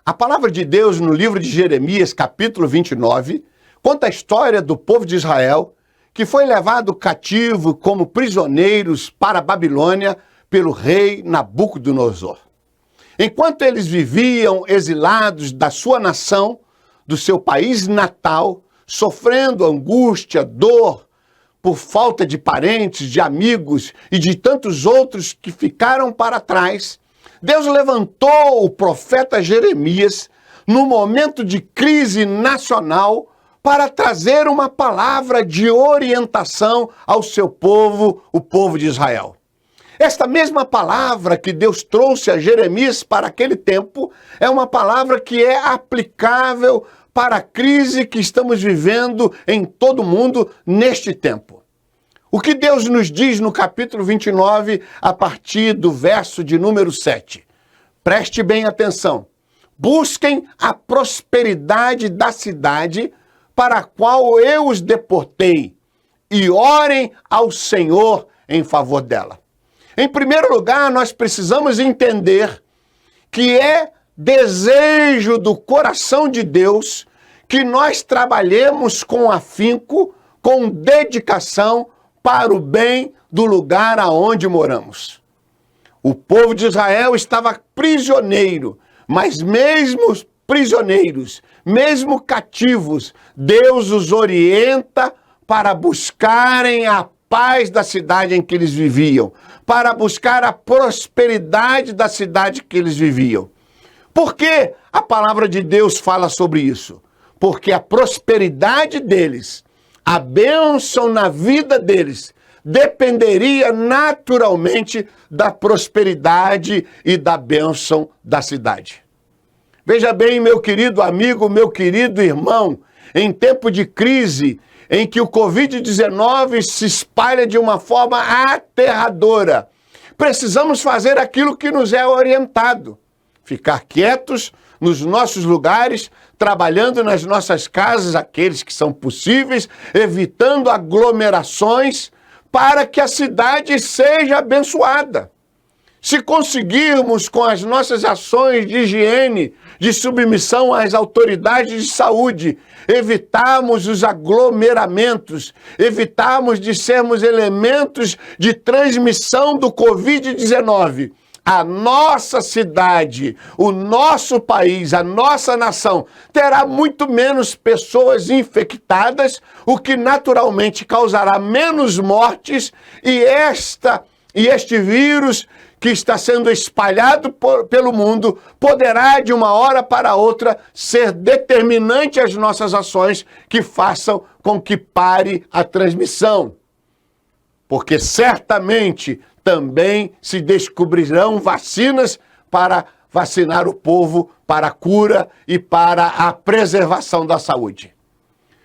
A palavra de Deus no livro de Jeremias, capítulo 29, conta a história do povo de Israel que foi levado cativo como prisioneiros para a Babilônia pelo rei Nabucodonosor. Enquanto eles viviam exilados da sua nação, do seu país natal, sofrendo angústia, dor, por falta de parentes, de amigos e de tantos outros que ficaram para trás, Deus levantou o profeta Jeremias no momento de crise nacional para trazer uma palavra de orientação ao seu povo, o povo de Israel. Esta mesma palavra que Deus trouxe a Jeremias para aquele tempo é uma palavra que é aplicável para a crise que estamos vivendo em todo o mundo neste tempo. O que Deus nos diz no capítulo 29, a partir do verso de número 7? Preste bem atenção. Busquem a prosperidade da cidade para a qual eu os deportei e orem ao Senhor em favor dela. Em primeiro lugar, nós precisamos entender que é desejo do coração de Deus que nós trabalhemos com afinco, com dedicação, para o bem do lugar aonde moramos. O povo de Israel estava prisioneiro, mas mesmo prisioneiros, mesmo cativos, Deus os orienta para buscarem a paz da cidade em que eles viviam, para buscar a prosperidade da cidade que eles viviam. Por que a palavra de Deus fala sobre isso? Porque a prosperidade deles, a bênção na vida deles, dependeria naturalmente da prosperidade e da bênção da cidade. Veja bem, meu querido amigo, meu querido irmão, em tempo de crise, em que o Covid-19 se espalha de uma forma aterradora, precisamos fazer aquilo que nos é orientado. Ficar quietos nos nossos lugares, trabalhando nas nossas casas, aqueles que são possíveis, evitando aglomerações, para que a cidade seja abençoada. Se conseguirmos, com as nossas ações de higiene, de submissão às autoridades de saúde, evitarmos os aglomeramentos, evitarmos de sermos elementos de transmissão do Covid-19, a nossa cidade, o nosso país, a nossa nação terá muito menos pessoas infectadas, o que naturalmente causará menos mortes e este vírus que está sendo espalhado pelo mundo poderá de uma hora para outra ser determinante às nossas ações que façam com que pare a transmissão. Porque certamente também se descobrirão vacinas para vacinar o povo para a cura e para a preservação da saúde.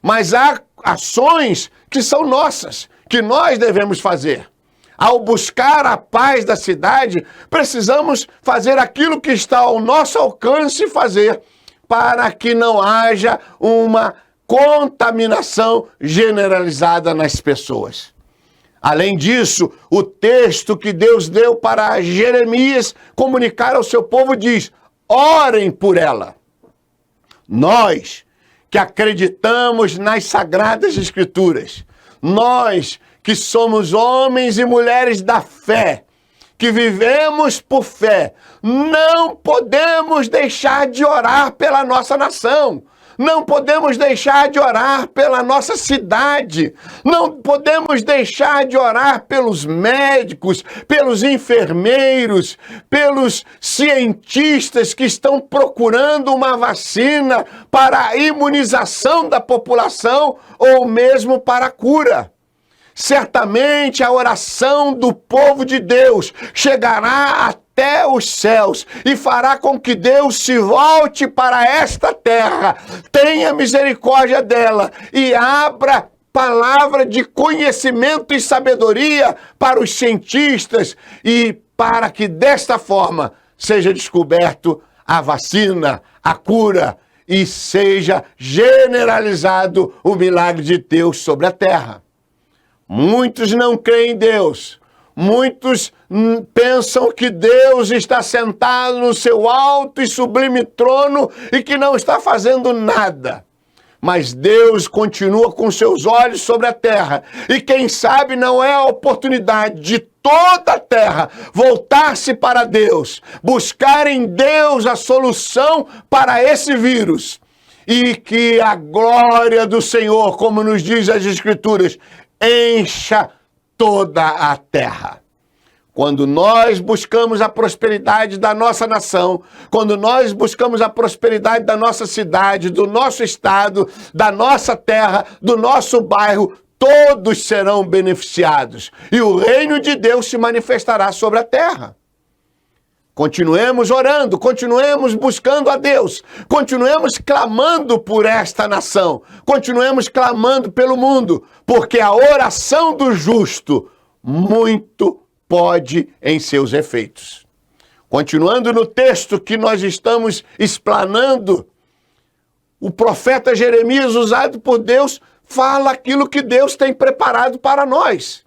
Mas há ações que são nossas, que nós devemos fazer. Ao buscar a paz da cidade, precisamos fazer aquilo que está ao nosso alcance fazer para que não haja uma contaminação generalizada nas pessoas. Além disso, o texto que Deus deu para Jeremias comunicar ao seu povo diz: orem por ela. Nós que acreditamos nas Sagradas Escrituras, nós que somos homens e mulheres da fé, que vivemos por fé, não podemos deixar de orar pela nossa nação. Não podemos deixar de orar pela nossa cidade. Não podemos deixar de orar pelos médicos, pelos enfermeiros, pelos cientistas que estão procurando uma vacina para a imunização da população ou mesmo para a cura. Certamente a oração do povo de Deus chegará até os céus e fará com que Deus se volte para esta terra, tenha misericórdia dela e abra palavra de conhecimento e sabedoria para os cientistas e para que desta forma seja descoberto a vacina, a cura e seja generalizado o milagre de Deus sobre a terra. Muitos não creem em Deus, Muitos pensam que Deus está sentado no seu alto e sublime trono e que não está fazendo nada. Mas Deus continua com seus olhos sobre a terra. E quem sabe não é a oportunidade de toda a terra voltar-se para Deus, buscar em Deus a solução para esse vírus. E que a glória do Senhor, como nos diz as Escrituras, encha toda a terra. Quando nós buscamos a prosperidade da nossa nação, quando nós buscamos a prosperidade da nossa cidade, do nosso estado, da nossa terra, do nosso bairro, todos serão beneficiados e o reino de Deus se manifestará sobre a terra. Continuemos orando, continuemos buscando a Deus, continuemos clamando por esta nação, continuemos clamando pelo mundo, porque a oração do justo muito pode em seus efeitos. Continuando no texto que nós estamos explanando, o profeta Jeremias, usado por Deus, fala aquilo que Deus tem preparado para nós.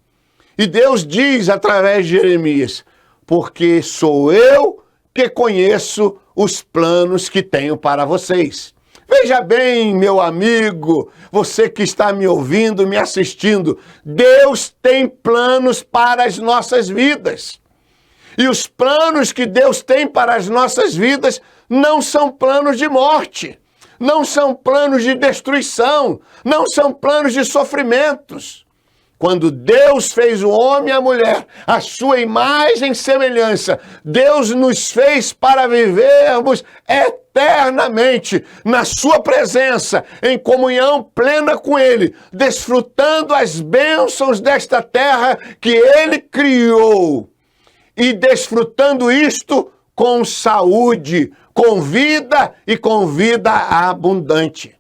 E Deus diz através de Jeremias: porque sou eu que conheço os planos que tenho para vocês. Veja bem, meu amigo, você que está me ouvindo, me assistindo, Deus tem planos para as nossas vidas. E os planos que Deus tem para as nossas vidas não são planos de morte, não são planos de destruição, não são planos de sofrimentos. Quando Deus fez o homem e a mulher, a sua imagem e semelhança, Deus nos fez para vivermos eternamente na sua presença, em comunhão plena com Ele, desfrutando as bênçãos desta terra que Ele criou e desfrutando isto com saúde, com vida e com vida abundante.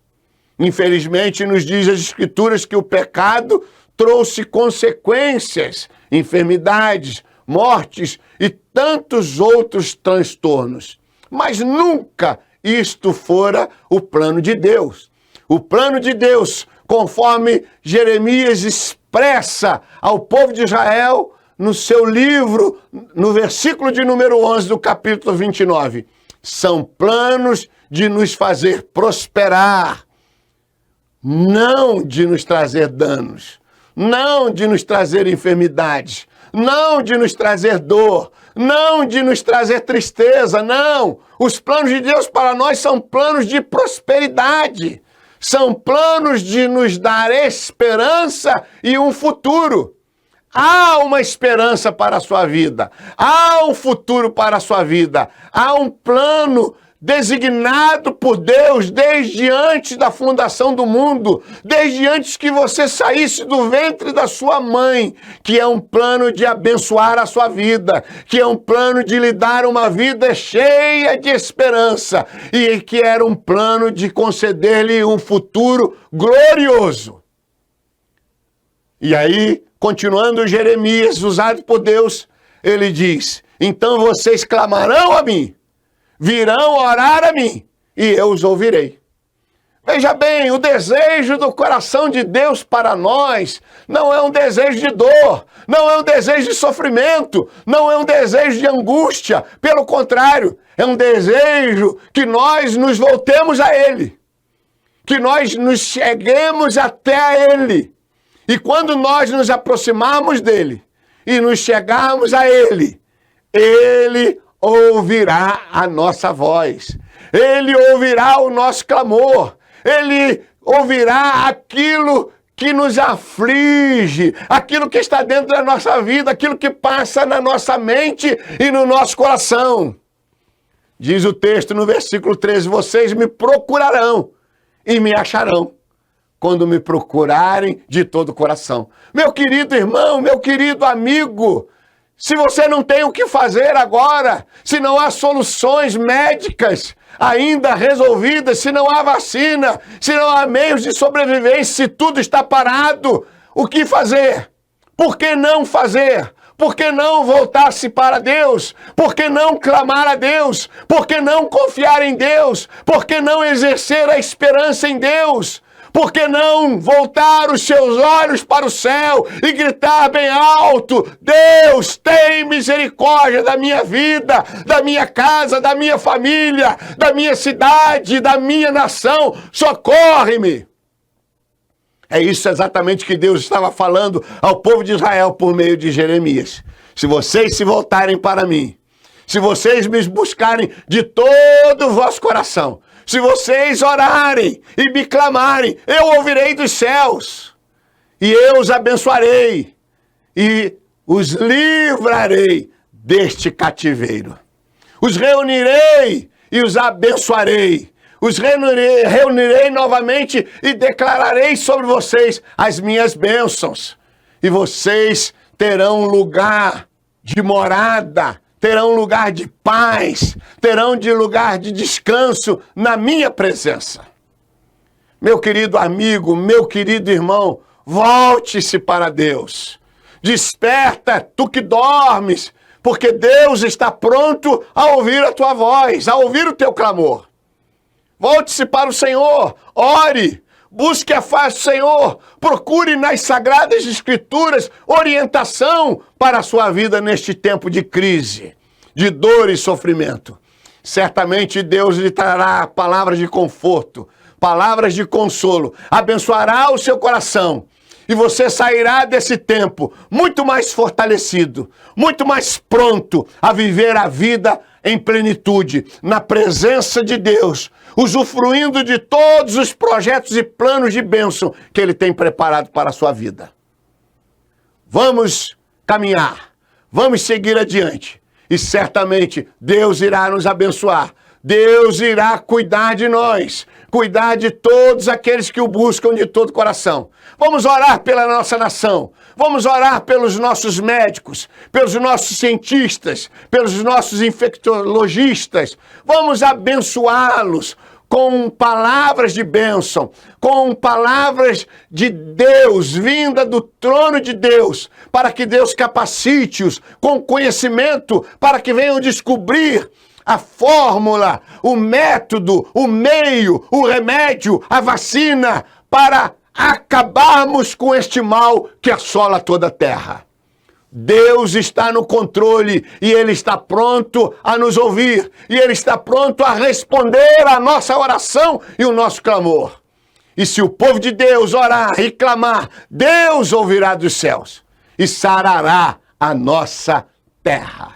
Infelizmente, nos diz as Escrituras que o pecado trouxe consequências, enfermidades, mortes e tantos outros transtornos. Mas nunca isto fora o plano de Deus. O plano de Deus, conforme Jeremias expressa ao povo de Israel no seu livro, no versículo de número 11 do capítulo 29, são planos de nos fazer prosperar, não de nos trazer danos. Não de nos trazer enfermidades, não de nos trazer dor, não de nos trazer tristeza, não. Os planos de Deus para nós são planos de prosperidade, são planos de nos dar esperança e um futuro. Há uma esperança para a sua vida, há um futuro para a sua vida, há um plano designado por Deus desde antes da fundação do mundo, desde antes que você saísse do ventre da sua mãe, que é um plano de abençoar a sua vida, que é um plano de lhe dar uma vida cheia de esperança e que era um plano de conceder-lhe um futuro glorioso. E aí, continuando Jeremias, usado por Deus, ele diz: então vocês clamarão a mim, virão orar a mim, e eu os ouvirei. Veja bem, o desejo do coração de Deus para nós não é um desejo de dor, não é um desejo de sofrimento, não é um desejo de angústia. Pelo contrário, é um desejo que nós nos voltemos a Ele, que nós nos cheguemos até a Ele. E quando nós nos aproximarmos dEle e nos chegarmos a Ele, Ele ouvirá a nossa voz, Ele ouvirá o nosso clamor, Ele ouvirá aquilo que nos aflige, aquilo que está dentro da nossa vida, aquilo que passa na nossa mente e no nosso coração. Diz o texto no versículo 13, vocês me procurarão e me acharão, quando me procurarem de todo o coração. Meu querido irmão, meu querido amigo, se você não tem o que fazer agora, se não há soluções médicas ainda resolvidas, se não há vacina, se não há meios de sobrevivência, se tudo está parado, o que fazer? Por que não fazer? Por que não voltar-se para Deus? Por que não clamar a Deus? Por que não confiar em Deus? Por que não exercer a esperança em Deus? Por que não voltar os seus olhos para o céu e gritar bem alto: Deus, tem misericórdia da minha vida, da minha casa, da minha família, da minha cidade, da minha nação, socorre-me. É isso exatamente que Deus estava falando ao povo de Israel por meio de Jeremias. Se vocês se voltarem para mim, se vocês me buscarem de todo o vosso coração, se vocês orarem e me clamarem, eu ouvirei dos céus e eu os abençoarei e os livrarei deste cativeiro. Os reunirei e os abençoarei. Os reunirei novamente e declararei sobre vocês as minhas bênçãos. E vocês terão lugar de morada, terão lugar de paz, terão lugar de descanso na minha presença. Meu querido amigo, meu querido irmão, volte-se para Deus. Desperta, tu que dormes, porque Deus está pronto a ouvir a tua voz, a ouvir o teu clamor. Volte-se para o Senhor, ore, busque a face do Senhor, procure nas Sagradas Escrituras orientação para a sua vida neste tempo de crise, de dor e sofrimento. Certamente Deus lhe trará palavras de conforto, palavras de consolo, abençoará o seu coração e você sairá desse tempo muito mais fortalecido, muito mais pronto a viver a vida em plenitude, na presença de Deus, usufruindo de todos os projetos e planos de bênção que Ele tem preparado para a sua vida. Vamos caminhar, vamos seguir adiante e certamente Deus irá nos abençoar. Deus irá cuidar de nós, cuidar de todos aqueles que o buscam de todo o coração. Vamos orar pela nossa nação, vamos orar pelos nossos médicos, pelos nossos cientistas, pelos nossos infectologistas. Vamos abençoá-los com palavras de bênção, com palavras de Deus, vinda do trono de Deus, para que Deus capacite-os com conhecimento, para que venham descobrir a fórmula, o método, o meio, o remédio, a vacina, para acabarmos com este mal que assola toda a terra. Deus está no controle e Ele está pronto a nos ouvir. E Ele está pronto a responder a nossa oração e o nosso clamor. E se o povo de Deus orar e clamar, Deus ouvirá dos céus e sarará a nossa terra.